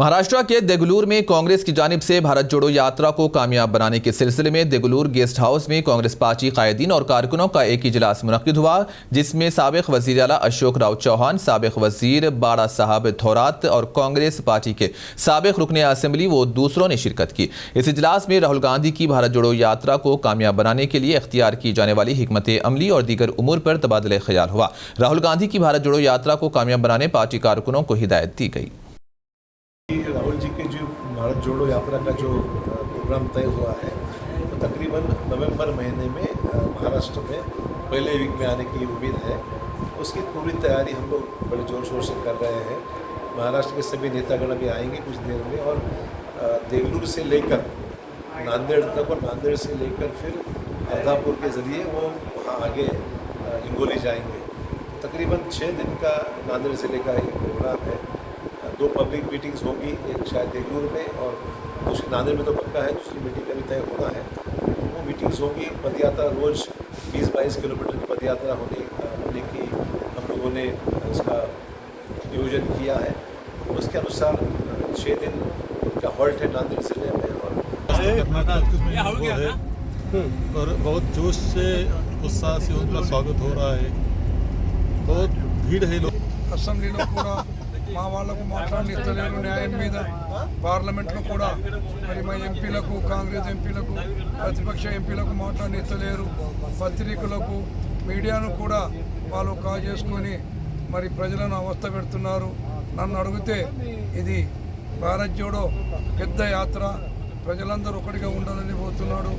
महाराष्ट्र के देगलूर में कांग्रेस की जानिब से भारत जोड़ो यात्रा को कामयाब बनाने के सिलसिले में देगलूर गेस्ट हाउस में कांग्रेस पार्टी कायदीन और कारकुनों का एक इजलास मुनक्किद हुआ, जिसमें साबिक वजीर आला अशोक राव चौहान, साबिक वजीर बाड़ा साहब थोरात और कांग्रेस पार्टी के साबिक रुकन असेंबली व दूसरों ने शिरकत की। इस इजलास में राहुल गांधी की भारत जोड़ो यात्रा को कामयाब बनाने के लिए इख्तियार की जाने वाली हिकमत अमली और दीगर उमूर पर तबादला ख्याल हुआ। राहुल गांधी की भारत जोड़ो यात्रा को कामयाब बनाने पार्टी कारकुनों को हिदायत दी गई। राहुल जी के जो भारत जोड़ो यात्रा का जो प्रोग्राम तय हुआ है तो तकरीबन नवंबर महीने में महाराष्ट्र में पहले वीक में आने की उम्मीद है। उसकी पूरी तैयारी हम लोग बड़े ज़ोर शोर से कर रहे हैं। महाराष्ट्र के सभी नेतागण भी आएंगे कुछ देर में और देगलूर से लेकर नांदेड़ तक और नांदेड़ से लेकर फिर अर्धापुर के ज़रिए वो वहाँ आगे हिंगोली जाएंगे। तकरीबन 6 दिन का नांदेड़ से लेकर एक प्रोग्राम है। 2 पब्लिक मीटिंग्स होंगी, एक शायद देगलूर में और दूसरी नांदेड़ में तो पक्का है, दूसरी मीटिंग का भी तय होना है। तो वो मीटिंग्स होंगी। पदयात्रा रोज़ 20-22 किलोमीटर की पदयात्रा होने की हम लोगों ने इसका नियोजन किया है। उसके अनुसार 6 दिन का हॉल्ट है नांदेड़ जिले में और बहुत जोश से उत्साह से उनका स्वागत हो रहा है। बहुत भीड़ है। लोग అసెంబ్లీలో కూడా మా వాళ్ళకు మాట్లాడనిస్తలేరు న్యాయం మీద, పార్లమెంట్లో కూడా మరి మా ఎంపీలకు, కాంగ్రెస్ ఎంపీలకు, ప్రతిపక్ష ఎంపీలకు మాట్లాడనిస్తలేరు. పత్రికలకు, మీడియాను కూడా వాళ్ళు కాజేసుకొని మరి ప్రజలను అవస్థ పెడుతున్నారు. నన్ను అడిగితే ఇది భారత్ జోడో పెద్ద యాత్ర, ప్రజలందరూ ఒకటిగా ఉండాలని పోతున్నాడు.